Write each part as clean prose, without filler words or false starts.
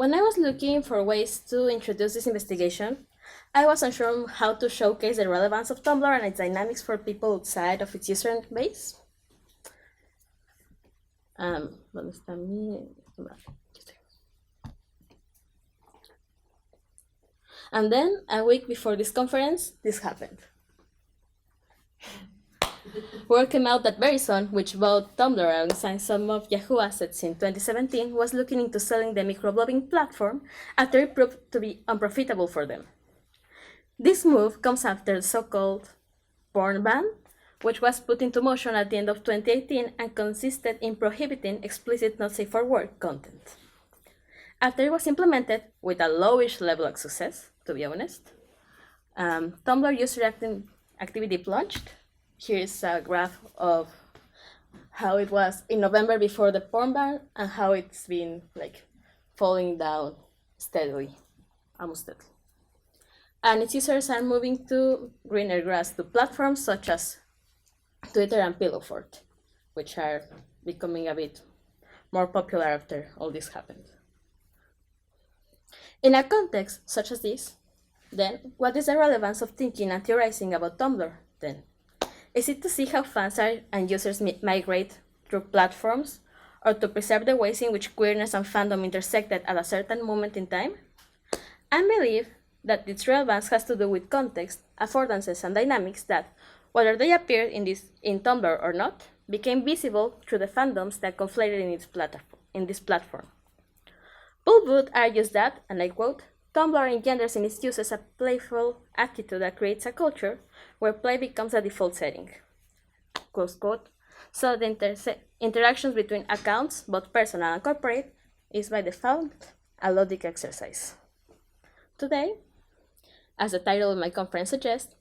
When I was looking for ways to introduce this investigation, I was unsure how to showcase the relevance of Tumblr and its dynamics for people outside of its user base. ¿Dónde está mi? And then, a week before this conference, this happened. Word came out that Verizon, which bought Tumblr alongside some of Yahoo assets in 2017, was looking into selling the microblogging platform after it proved to be unprofitable for them. This move comes after the so-called porn ban, which was put into motion at the end of 2018 and consisted in prohibiting explicit not safe for work content. After it was implemented with a lowish level of success, to be honest, Tumblr user activity plunged. Here's a graph of how it was in November before the porn ban and how it's been falling down steadily, almost steadily. And its users are moving to greener grass to platforms such as Twitter and Pillow Fort, which are becoming a bit more popular after all this happened. In a context such as this, then, what is the relevance of thinking and theorizing about Tumblr, then? Is it to see how fans and users migrate through platforms, or to preserve the ways in which queerness and fandom intersected at a certain moment in time? I believe that its relevance has to do with context, affordances, and dynamics that, whether they appeared in Tumblr or not, became visible through the fandoms that conflated in this platform. Paul Wood argues that, and I quote, Tumblr engenders in its users a playful attitude that creates a culture where play becomes a default setting. Close quote. So the interactions between accounts, both personal and corporate, is by default a logic exercise. Today, as the title of my conference suggests,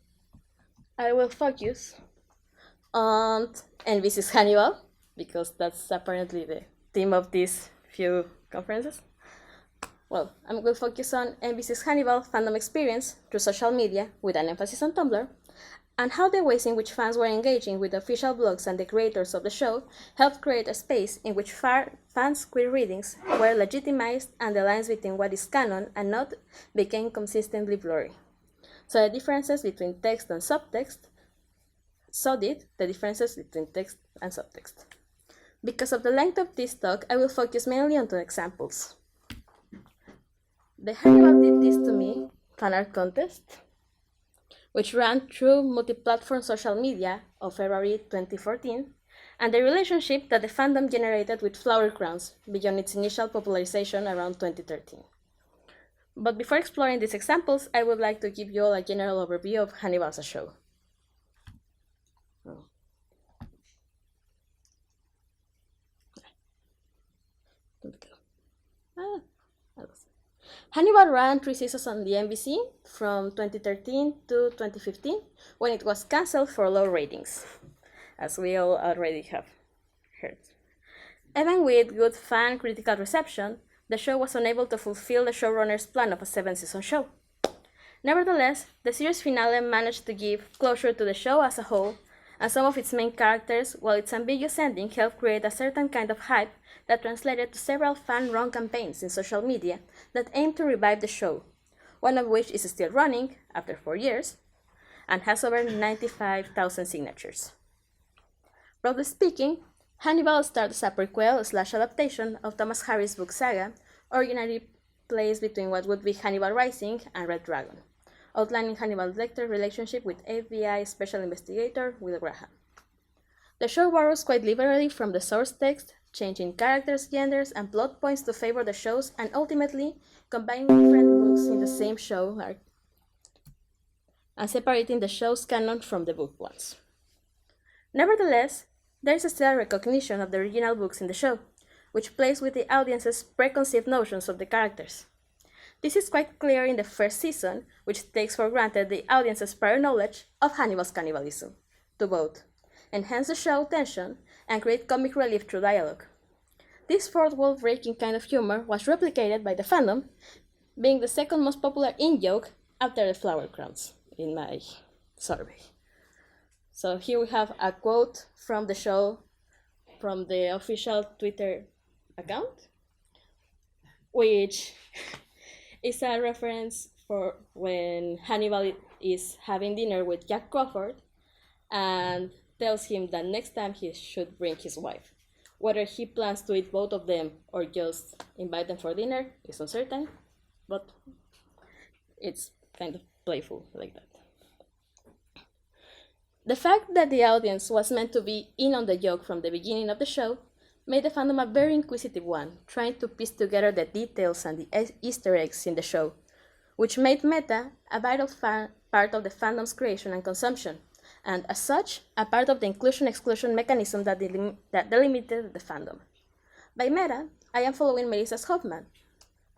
I will focus on NBC's Hannibal, because that's apparently the theme of these few conferences. Well, I will focus on NBC's Hannibal fandom experience through social media, with an emphasis on Tumblr, and how the ways in which fans were engaging with the official blogs and the creators of the show helped create a space in which fans' queer readings were legitimized and the lines between what is canon and not became consistently blurry. So the differences between text and subtext, so did the differences between text and subtext. Because of the length of this talk, I will focus mainly on two examples. The Hannibal Did This To Me fanart contest, which ran through multi-platform social media of February 2014, and the relationship that the fandom generated with Flower Crowns beyond its initial popularization around 2013. But before exploring these examples, I would like to give you all a general overview of Hannibal as a show. Hannibal ran 3 seasons on the NBC from 2013 to 2015, when it was cancelled for low ratings, as we all already have heard. Even with good fan critical reception, the show was unable to fulfill the showrunner's plan of a 7-season show. Nevertheless, the series finale managed to give closure to the show as a whole, and some of its main characters, while its ambiguous ending helped create a certain kind of hype that translated to several fan-run campaigns in social media that aimed to revive the show, one of which is still running after 4 years, and has over 95,000 signatures. Broadly speaking, Hannibal started as a prequel/adaptation of Thomas Harris' book saga, originally placed between what would be Hannibal Rising and Red Dragon, outlining Hannibal Lecter's relationship with FBI Special Investigator Will Graham. The show borrows quite liberally from the source text, changing characters, genders, and plot points to favor the shows, and ultimately combining different books in the same show arc and separating the show's canon from the book ones. Nevertheless, there is still a recognition of the original books in the show, which plays with the audience's preconceived notions of the characters. This is quite clear in the first season, which takes for granted the audience's prior knowledge of Hannibal's cannibalism, to both enhance the show tension and create comic relief through dialogue. This fourth wall-breaking kind of humor was replicated by the fandom, being the second most popular in-joke after the Flower Crowns in my survey. So here we have a quote from the show from the official Twitter account. which is a reference for when Hannibal is having dinner with Jack Crawford and tells him that next time he should bring his wife. Whether he plans to eat both of them or just invite them for dinner is uncertain, but it's kind of playful like that. The fact that the audience was meant to be in on the joke from the beginning of the show made the fandom a very inquisitive one, trying to piece together the details and the Easter eggs in the show, which made meta a vital part of the fandom's creation and consumption, and as such, a part of the inclusion-exclusion mechanism that delimited the fandom. By meta, I am following Melissa Hoffman,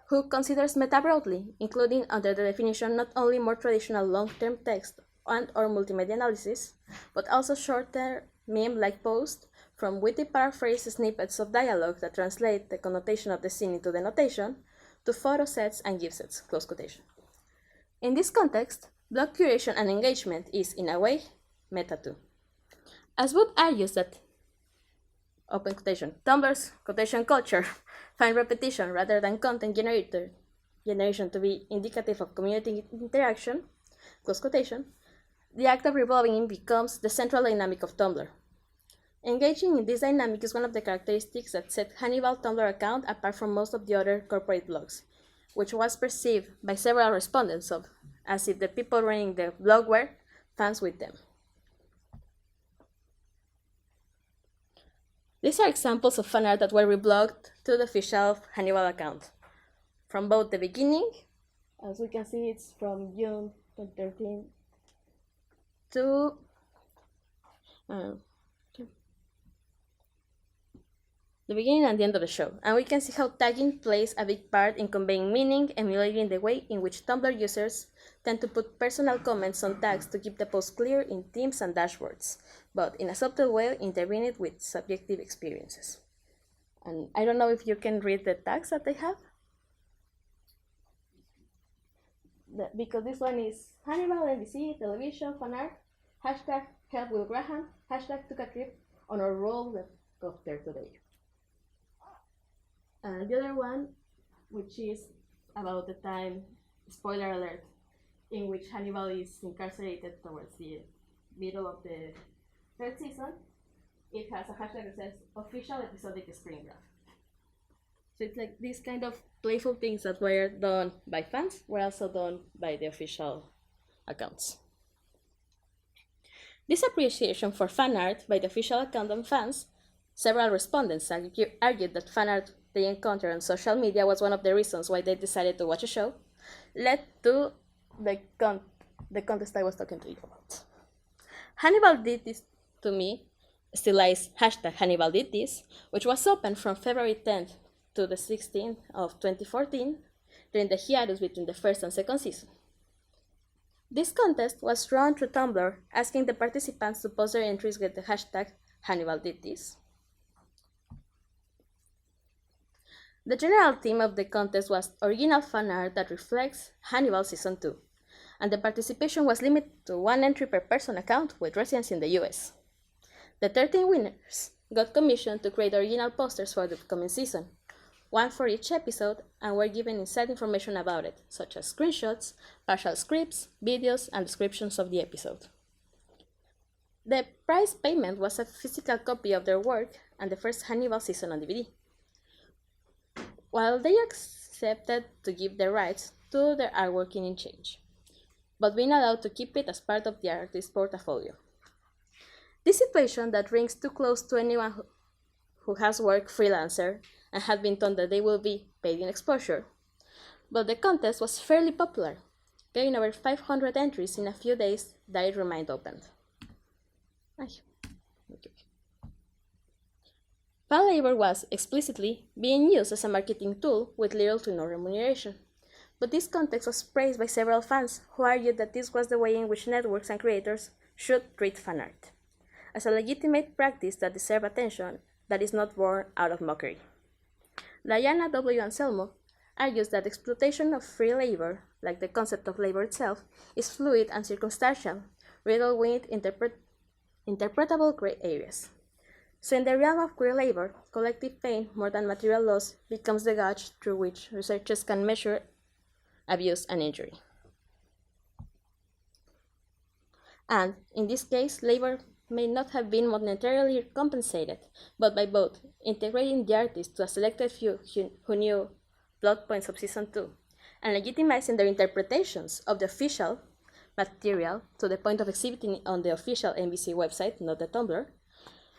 who considers meta broadly, including under the definition not only more traditional long-term text and/or multimedia analysis, but also shorter meme-like posts from witty paraphrase snippets of dialogue that translate the connotation of the scene into the notation, to photo sets and GIF sets, close quotation. In this context, blog curation and engagement is, in a way, meta too. As Wood argues that, open quotation, Tumblr's quotation culture find repetition rather than content generation to be indicative of community interaction, close quotation, the act of revolving becomes the central dynamic of Tumblr. Engaging in this dynamic is one of the characteristics that set Hannibal Tumblr account apart from most of the other corporate blogs, which was perceived by several respondents as if the people running the blog were fans with them. These are examples of fan art that were reblogged to the official Hannibal account. From both the beginning, as we can see, it's from June 2013 to the beginning and the end of the show, and we can see how tagging plays a big part in conveying meaning, emulating the way in which Tumblr users tend to put personal comments on tags to keep the post clear in themes and dashboards, but in a subtle way intervening with subjective experiences. And I don't know if you can read the tags that they have, because this one is Hannibal, NBC, television, fan art, hashtag help Will Graham, hashtag took a trip on a roller coaster today. And the other one, which is about the time, spoiler alert, in which Hannibal is incarcerated towards the middle of the third season, it has a hashtag that says official episodic screen graph. So it's like these kind of playful things that were done by fans were also done by the official accounts. This appreciation for fan art by the official account and fans, several respondents argued that fan art they encountered on social media was one of the reasons why they decided to watch a show, led to the contest I was talking to you about. Hannibal did this to me, stylized hashtag Hannibal did this, which was open from February 10th to the 16th of 2014, during the hiatus between the first and second season. This contest was run through Tumblr, asking the participants to post their entries with the hashtag Hannibal did this. The general theme of the contest was original fan art that reflects Hannibal Season 2, and the participation was limited to one entry per person account with residence in the US. The 13 winners got commissioned to create original posters for the upcoming season, one for each episode, and were given inside information about it, such as screenshots, partial scripts, videos, and descriptions of the episode. The prize payment was a physical copy of their work and the first Hannibal season on DVD. While they accepted to give the rights to their artwork in exchange, but being allowed to keep it as part of the artist's portfolio. This situation that rings too close to anyone who has worked freelancer and had been told that they will be paid in exposure, but the contest was fairly popular, getting over 500 entries in a few days that it remained open. Fan labor was explicitly being used as a marketing tool with little to no remuneration, but this context was praised by several fans who argued that this was the way in which networks and creators should treat fan art, as a legitimate practice that deserves attention that is not born out of mockery. Diana W. Anselmo argues that exploitation of free labor, like the concept of labor itself, is fluid and circumstantial, riddled with interpretable gray areas. So in the realm of queer labor, collective pain more than material loss becomes the gauge through which researchers can measure abuse and injury. And in this case, labor may not have been monetarily compensated, but by both integrating the artists to a selected few who knew plot points of season 2 and legitimizing their interpretations of the official material to the point of exhibiting it on the official NBC website, not the Tumblr,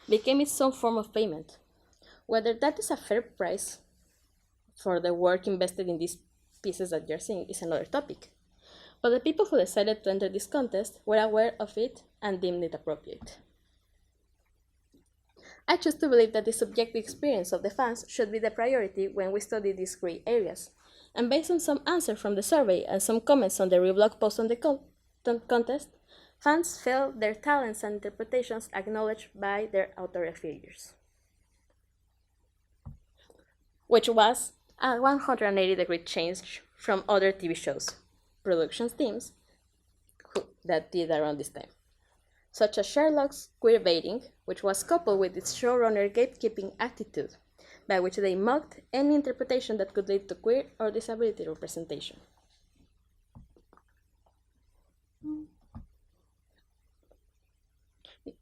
became its own form of payment. Whether that is a fair price for the work invested in these pieces that you're seeing is another topic. But the people who decided to enter this contest were aware of it and deemed it appropriate. I choose to believe that the subjective experience of the fans should be the priority when we study these gray areas. And based on some answers from the survey and some comments on the reblog post on the contest, fans felt their talents and interpretations acknowledged by their author figures, which was a 180-degree change from other TV shows, productions teams that did around this time, such as Sherlock's queerbaiting, which was coupled with its showrunner gatekeeping attitude, by which they mocked any interpretation that could lead to queer or disability representation.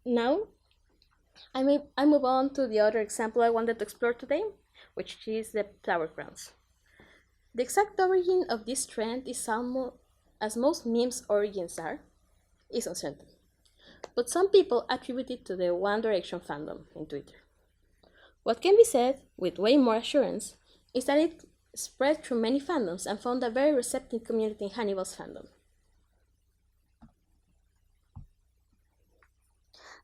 Now, I move on to the other example I wanted to explore today, which is the flower crowns. The exact origin of this trend is as most memes' origins are, is uncertain. But some people attribute it to the One Direction fandom in Twitter. What can be said with way more assurance is that it spread through many fandoms and found a very receptive community in Hannibal's fandom.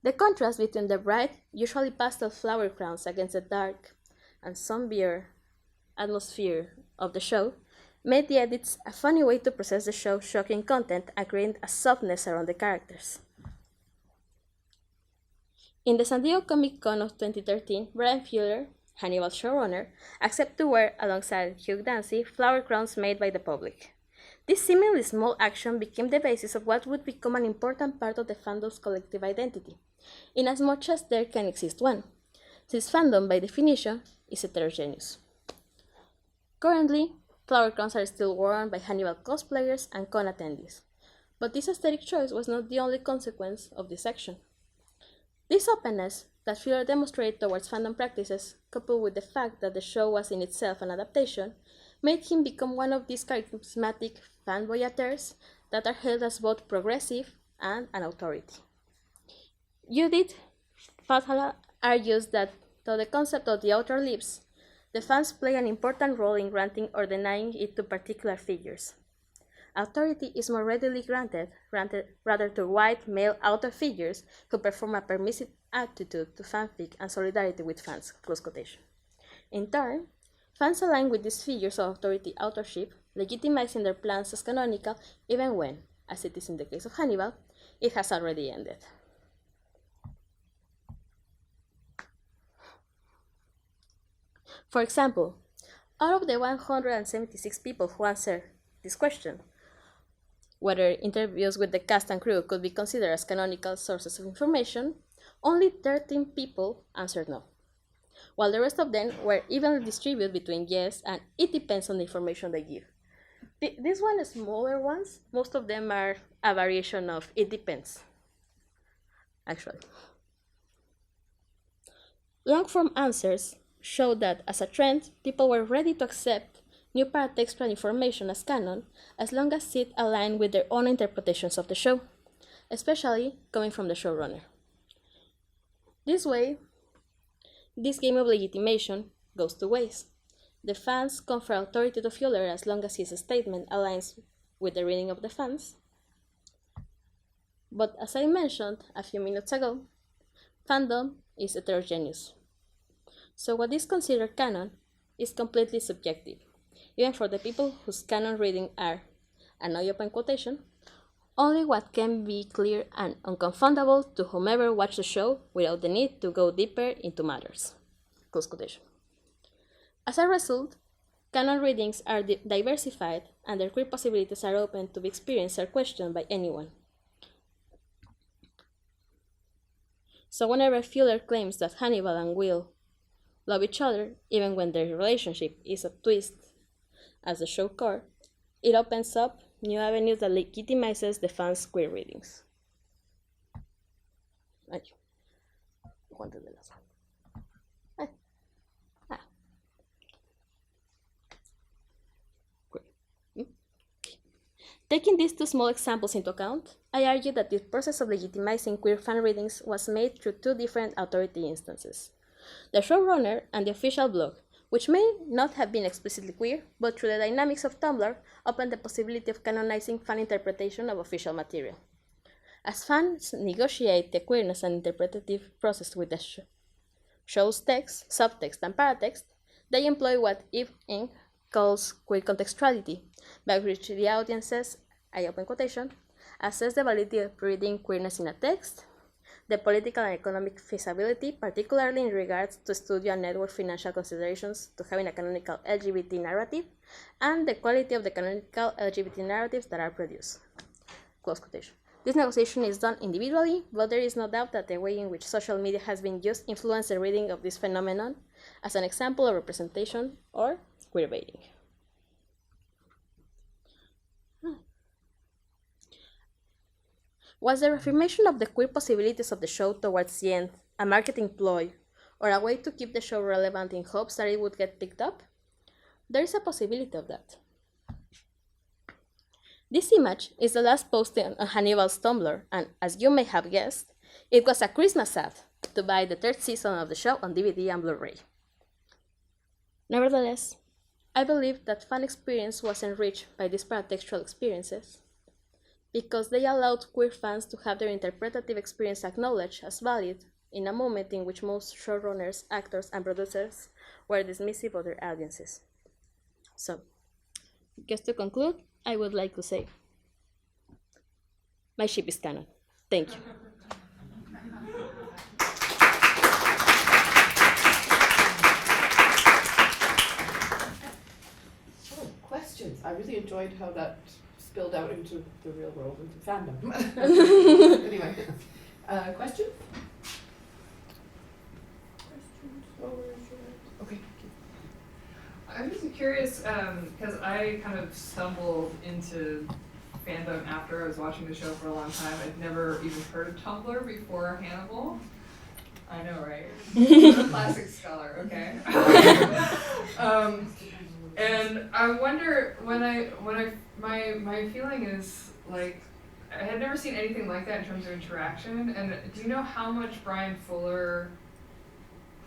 The contrast between the bright, usually pastel flower crowns against the dark and somber atmosphere of the show made the edits a funny way to process the show's shocking content and create a softness around the characters. In the San Diego Comic Con of 2013, Brian Fuller, Hannibal's showrunner, accepted to wear, alongside Hugh Dancy, flower crowns made by the public. This seemingly small action became the basis of what would become an important part of the fandom's collective identity, inasmuch as there can exist one, since fandom, by definition, is heterogeneous. Currently, flower crowns are still worn by Hannibal cosplayers and con attendees, but this aesthetic choice was not the only consequence of this action. This openness that Fuller demonstrated towards fandom practices, coupled with the fact that the show was in itself an adaptation, made him become one of these charismatic fanboyateurs that are hailed as both progressive and an authority. Judith Fathala argues that, though the concept of the author lives, the fans play an important role in granting or denying it to particular figures. Authority is more readily granted rather to white male author figures who perform a permissive attitude to fanfic and solidarity with fans, close quotation. In turn, fans align with these figures of authority authorship, legitimizing their plans as canonical even when, as it is in the case of Hannibal, it has already ended. For example, out of the 176 people who answered this question, whether interviews with the cast and crew could be considered as canonical sources of information, only 13 people answered no, while the rest of them were evenly distributed between yes and it depends on the information they give. These smaller ones, most of them are a variation of it depends, actually. Long-form answers show that, as a trend, people were ready to accept new paratextual information as canon as long as it aligned with their own interpretations of the show, especially coming from the showrunner. This way, this game of legitimation goes two ways. The fans confer authority to Fuller as long as his statement aligns with the reading of the fans. But as I mentioned a few minutes ago, fandom is heterogeneous. So what is considered canon is completely subjective, even for the people whose canon reading are, and I open quotation, only what can be clear and unconfoundable to whomever watched the show without the need to go deeper into matters, close quotation. As a result, canon readings are diversified and their queer possibilities are open to be experienced or questioned by anyone. So whenever Fuller claims that Hannibal and Will love each other, even when their relationship is a twist as the show core, it opens up new avenues that legitimizes the fans' queer readings. Ay, guantes de las Ay. Ah. Taking these two small examples into account, I argue that the process of legitimizing queer fan readings was made through two different authority instances: the showrunner and the official blog, which may not have been explicitly queer, but through the dynamics of Tumblr, opened the possibility of canonizing fan interpretation of official material. As fans negotiate the queerness and interpretative process with the show's text, subtext, and paratext, they employ what Eve Inc. calls queer contextuality, by which the audiences, I open quotation, assess the validity of reading queerness in a text, the political and economic feasibility, particularly in regards to studio and network financial considerations to having a canonical LGBT narrative, and the quality of the canonical LGBT narratives that are produced. Close quotation. This negotiation is done individually, but there is no doubt that the way in which social media has been used influenced the reading of this phenomenon as an example of representation or queerbaiting. Was the reaffirmation of the queer possibilities of the show towards the end a marketing ploy, or a way to keep the show relevant in hopes that it would get picked up? There is a possibility of that. This image is the last post on Hannibal's Tumblr, and as you may have guessed, it was a Christmas ad to buy the third season of the show on DVD and Blu-ray. Nevertheless, I believe that fan experience was enriched by these paratextual experiences because they allowed queer fans to have their interpretative experience acknowledged as valid in a moment in which most showrunners, actors, and producers were dismissive of their audiences. So, just to conclude, I would like to say, my ship is canon. Thank you. Oh, questions. I really enjoyed how that spilled out into the real world, into fandom. Anyway, questions? Okay. I'm just curious, because I kind of stumbled into fandom after I was watching the show for a long time. I'd never even heard of Tumblr before Hannibal. I know, right? I'm a classic scholar, okay? And I wonder my feeling is like I had never seen anything like that in terms of interaction. And do you know how much Brian Fuller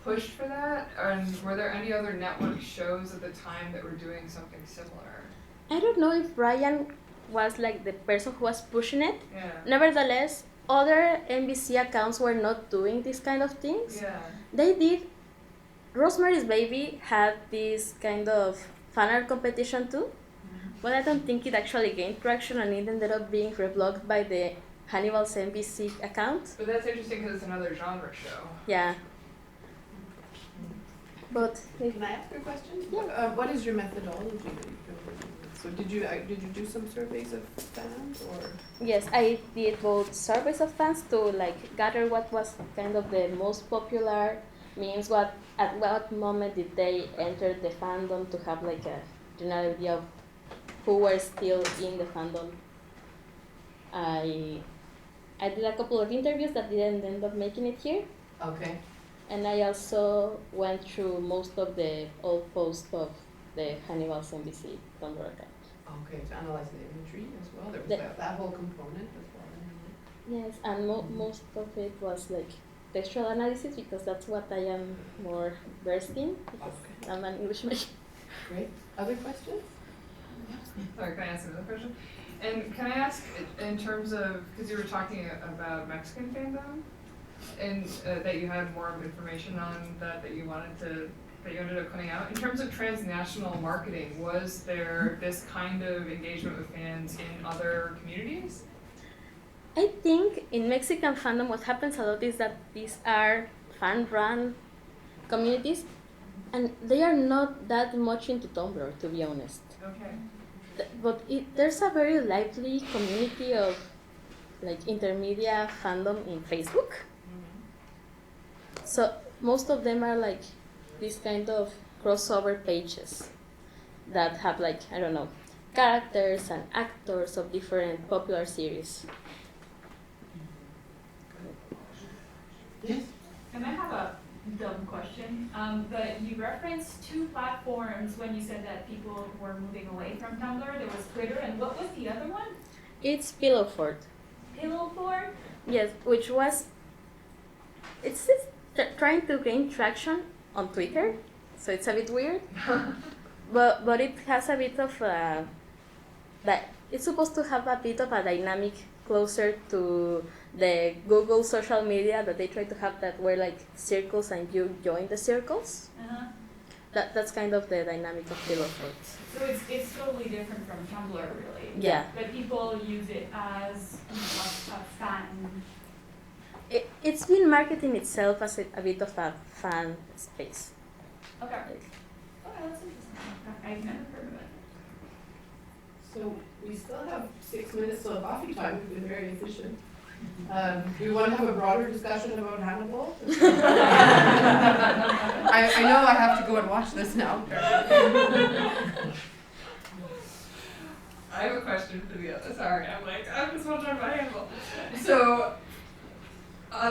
pushed for that? And were there any other network shows at the time that were doing something similar? I don't know if Brian was like the person who was pushing it. Yeah. Nevertheless, other NBC accounts were not doing these kind of things. Yeah. They did. Rosemary's Baby had this kind of fan art competition too, but I don't think it actually gained traction, and it ended up being reblogged by the Hannibal's NBC account. But that's interesting because it's another genre show. Yeah. But Can I ask a question? Yeah. What is your methodology that you feel working with? So did you do some surveys of fans or? yes, I did both surveys of fans to like gather what was kind of the most popular memes, at what moment did they enter the fandom, to have like a general idea of who were still in the fandom. I did a couple of interviews that didn't end up making it here. Okay. And I also went through most of the old posts of the Hannibal's NBC Tumblr account. Okay, to analyze the imagery as well. There was The- that whole component as well. Yes, and most of it was like textual analysis, because that's what I am more versed in, because Okay. I'm an English major. Great. Other questions? Sorry, can I ask another question? And can I ask, in terms of, because you were talking about Mexican fandom, and that you had more information on that you ended up putting out. In terms of transnational marketing, was there this kind of engagement with fans in other communities? I think in Mexican fandom what happens a lot is that these are fan-run communities, and they are not that much into Tumblr, to be honest. Okay. But there's a very lively community of like intermedia fandom in Facebook. So most of them are like these kind of crossover pages that have like, I don't know, characters and actors of different popular series. Yes. And I have a dumb question. But you referenced two platforms when you said that people were moving away from Tumblr. There was Twitter, and what was the other one? It's Pillow Fort. Pillow Fort? Yes, which was, it's trying to gain traction on Twitter, so it's a bit weird. but it has a bit of it's supposed to have a bit of a dynamic closer to the Google social media that they try to have, that were like circles and you join the circles. Uh-huh. That's kind of the dynamic of Pillow Fort. So it's totally different from Tumblr, really. Yeah. But people use it as a fan. It's been marketing itself as a bit of a fan space. Okay. Okay, that's interesting. I've never heard of it. So we still have 6 minutes till coffee time. We've been very efficient. Do you want to have a broader discussion about Hannibal? I know I have to go and watch this now. I have a question for the other. Sorry, I'm just wondering about Hannibal. So, I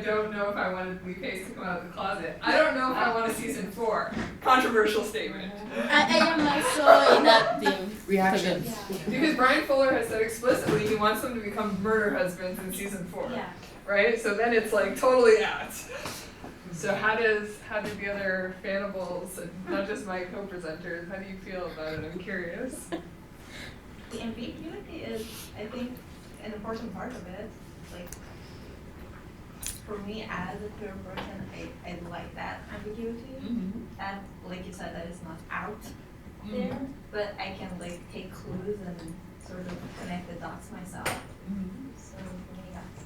don't know if I wanted Blueface to come out of the closet. I don't know if I want a season 4. Controversial statement. I am also in that team. Reactions. Because Brian Fuller has said explicitly he wants them to become murder husbands in season 4. Yeah. Right? So then it's like totally out. So how do the other fanables, and not just my co-presenters, how do you feel about it? I'm curious. The ambiguity is, I think, an important part of it. Like, for me as a queer person, I like that ambiguity. Mm-hmm. That, like you said, that is not out there, but I can like take clues and sort of connect the dots myself. So for me, that's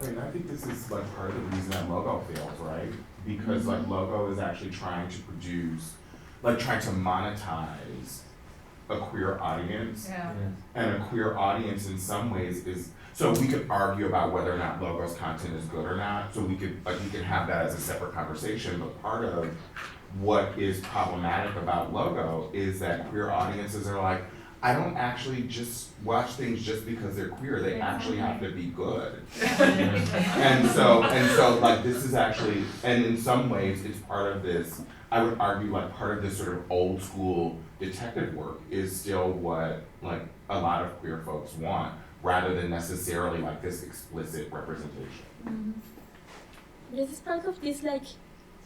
yeah. And I think this is like part of the reason that Logo fails, right? Because like Logo is actually trying to produce, like trying to monetize a queer audience. Yeah. And a queer audience in some ways is, so we could argue about whether or not Logo's content is good or not. So we can have that as a separate conversation, but part of what is problematic about Logo is that queer audiences are like, I don't actually just watch things just because they're queer. They actually have to be good. and so like this is actually, and in some ways it's part of this, I would argue like part of this sort of old school detective work is still what like a lot of queer folks want, rather than necessarily like this explicit representation. This is part of this like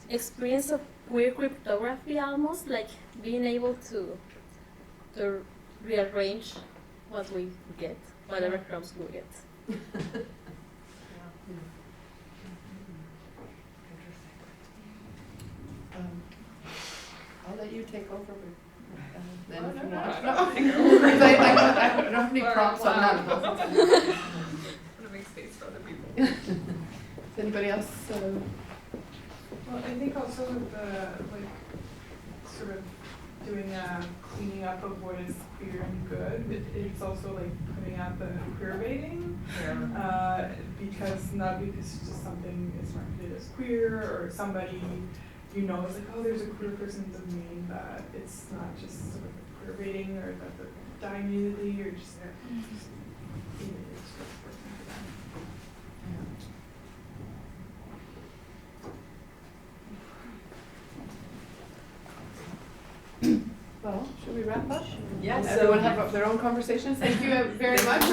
experience of queer cryptography, almost like being able to rearrange what we get, whatever crumbs we get. I'll let you take over. Then Oh, if no, you no, want. I don't take over. Because I don't have any props on that. Want to make space for other people. Does anybody else? Well, I think also with the, like, sort of doing a cleaning up of what is queer and good, it's also like putting out the queer baiting. Because not because it's just something is marketed as queer, or somebody you know is like, oh, there's a queer person, doesn't mean that it's not just sort of queer baiting, or that they're dying immediately, or just Well, should we wrap up? Yes. And everyone have their own conversations. Thank you very much.